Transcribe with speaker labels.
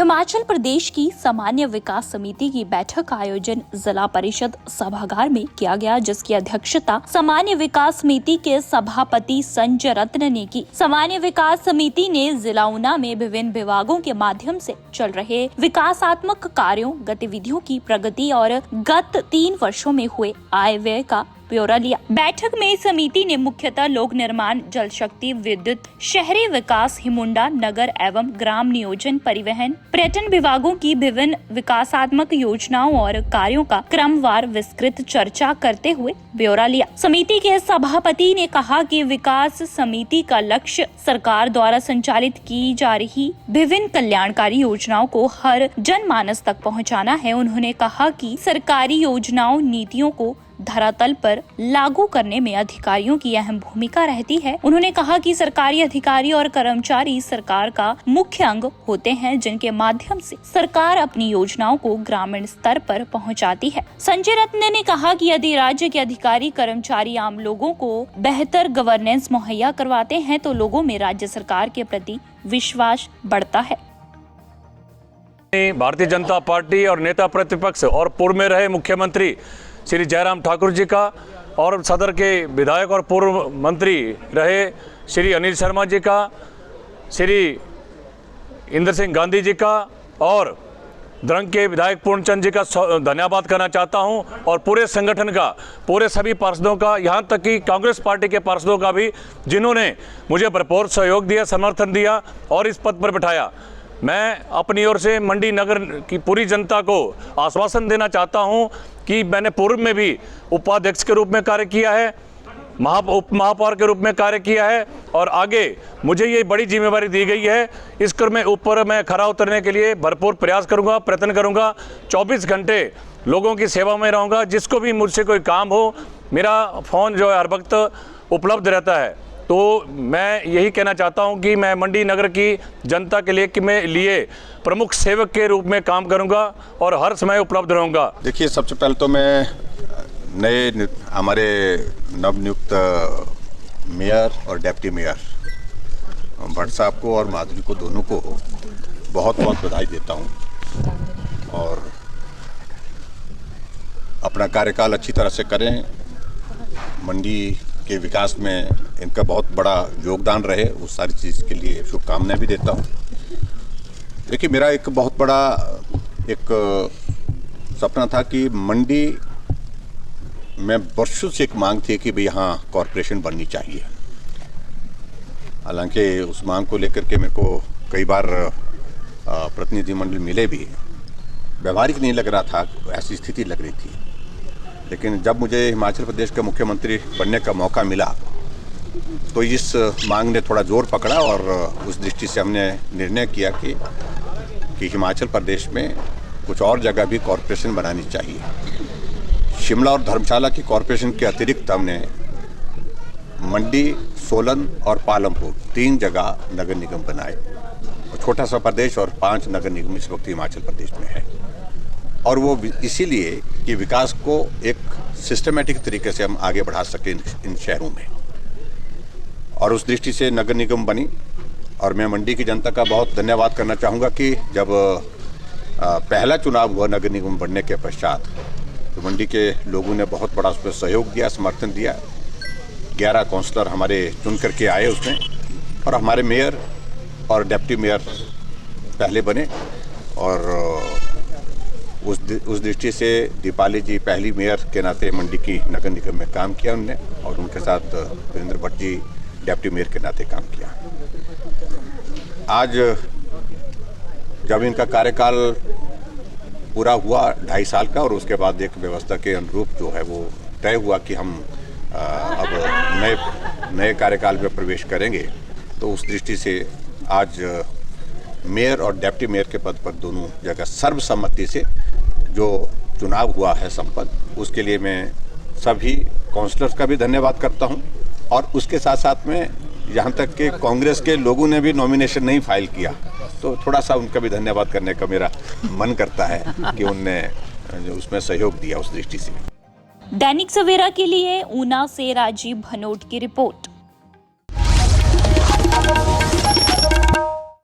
Speaker 1: हिमाचल प्रदेश की सामान्य विकास समिति की बैठक का आयोजन जिला परिषद सभागार में किया गया, जिसकी अध्यक्षता सामान्य विकास समिति के सभापति संजय रत्न ने की। सामान्य विकास समिति ने जिला ऊना में विभिन्न विभागों के माध्यम से चल रहे विकासात्मक कार्यों, गतिविधियों की प्रगति और गत 3 वर्षों में हुए आय व्यय का ब्यौरा लिया। बैठक में समिति ने मुख्यतः लोक निर्माण, जल शक्ति, विद्युत, शहरी विकास, हिमुंडा, नगर एवं ग्राम नियोजन, परिवहन, पर्यटन विभागों की विभिन्न विकासात्मक योजनाओं और कार्यों का क्रमवार विस्तृत चर्चा करते हुए ब्यौरा लिया। समिति के सभापति ने कहा कि विकास समिति का लक्ष्य सरकार द्वारा संचालित की जा रही विभिन्न कल्याणकारी योजनाओं को हर जनमानस तक पहुंचाना है। उन्होंने कहा कि सरकारी योजनाओं, नीतियों को धरातल पर लागू करने में अधिकारियों की अहम भूमिका रहती है। उन्होंने कहा कि सरकारी अधिकारी और कर्मचारी सरकार का मुख्य अंग होते हैं, जिनके माध्यम से सरकार अपनी योजनाओं को ग्रामीण स्तर पर पहुंचाती है। संजय रत्न ने कहा कि यदि राज्य के अधिकारी कर्मचारी आम लोगों को बेहतर गवर्नेंस मुहैया करवाते हैं तो लोगों में राज्य सरकार के प्रति विश्वास बढ़ता है।
Speaker 2: भारतीय जनता पार्टी और नेता प्रतिपक्ष और पूर्व में रहे मुख्यमंत्री श्री जयराम ठाकुर जी का और सदर के विधायक और पूर्व मंत्री रहे श्री अनिल शर्मा जी का, श्री इंद्र सिंह गांधी जी का और द्रंग के विधायक पूर्णचंद जी का धन्यवाद करना चाहता हूं और पूरे संगठन का, पूरे सभी पार्षदों का, यहां तक कि कांग्रेस पार्टी के पार्षदों का भी, जिन्होंने मुझे भरपूर सहयोग दिया, समर्थन दिया और इस पद पर बिठाया। मैं अपनी ओर से मंडी नगर की पूरी जनता को आश्वासन देना चाहता हूं कि मैंने पूर्व में भी उपाध्यक्ष के रूप में कार्य किया है, उप महापौर के रूप में कार्य किया है और आगे मुझे ये बड़ी जिम्मेवारी दी गई है। इस क्रम में ऊपर मैं खरा उतरने के लिए भरपूर प्रयास करूंगा, प्रयत्न करूंगा। 24 घंटे लोगों की सेवा में रहूंगा। जिसको भी मुझसे कोई काम हो, मेरा फ़ोन जो है हर वक्त उपलब्ध रहता है। तो मैं यही कहना चाहता हूं कि मैं मंडी नगर की जनता के लिए प्रमुख सेवक के रूप में काम करूंगा और हर समय उपलब्ध रहूंगा।
Speaker 3: देखिए, सबसे पहले तो मैं हमारे नवनियुक्त मेयर और डिप्टी मेयर भट्ट साहब को और माधुरी को, दोनों को बहुत बहुत बधाई देता हूं और अपना कार्यकाल अच्छी तरह से करें। मंडी के विकास में इनका बहुत बड़ा योगदान रहे, उस सारी चीज़ के लिए शुभकामनाएं भी देता हूँ। देखिए, मेरा एक बहुत बड़ा सपना था कि मंडी में वर्षों से एक मांग थी कि भाई यहाँ कॉरपोरेशन बननी चाहिए। हालांकि उस मांग को लेकर के मेरे को कई बार प्रतिनिधिमंडल मिले भी, व्यवहारिक नहीं लग रहा था, ऐसी स्थिति लग रही थी। लेकिन जब मुझे हिमाचल प्रदेश का मुख्यमंत्री बनने का मौका मिला तो इस मांग ने थोड़ा जोर पकड़ा और उस दृष्टि से हमने निर्णय किया कि हिमाचल प्रदेश में कुछ और जगह भी कॉरपोरेशन बनानी चाहिए। शिमला और धर्मशाला की कॉरपोरेशन के अतिरिक्त हमने मंडी, सोलन और पालमपुर 3 जगह नगर निगम बनाए। छोटा सा प्रदेश और 5 नगर निगम इस वक्त हिमाचल प्रदेश में है और वो इसीलिए कि विकास को एक सिस्टमेटिक तरीके से हम आगे बढ़ा सकें इन शहरों में, और उस दृष्टि से नगर निगम बनी। और मैं मंडी की जनता का बहुत धन्यवाद करना चाहूँगा कि जब पहला चुनाव हुआ नगर निगम बनने के पश्चात, तो मंडी के लोगों ने बहुत बड़ा उसमें सहयोग दिया, समर्थन दिया। 11 काउंसलर हमारे चुन करके आए उसमें और हमारे मेयर और डिप्टी मेयर पहले बने और उस दृष्टि से दीपाली जी पहली मेयर के नाते मंडी की नगर निगम में काम किया उनने और उनके साथ वीरेंद्र भट्ट जी डिप्टी मेयर के नाते काम किया। आज जब इनका कार्यकाल पूरा हुआ 2.5 साल का और उसके बाद एक व्यवस्था के अनुरूप जो है वो तय हुआ कि हम अब नए कार्यकाल में प्रवेश करेंगे, तो उस दृष्टि से आज मेयर और डिप्टी मेयर के पद पर दोनों जगह सर्वसम्मति से जो चुनाव हुआ है संपन्न, उसके लिए मैं सभी काउंसलर्स का भी धन्यवाद करता हूं और उसके साथ साथ में यहाँ तक कि कांग्रेस के लोगों ने भी नॉमिनेशन नहीं फाइल किया, तो थोड़ा सा उनका भी धन्यवाद करने का मेरा मन करता है कि उनने उसमें सहयोग दिया उस दृष्टि से।
Speaker 1: दैनिक सवेरा के लिए ऊना से राजीव भनोट की रिपोर्ट।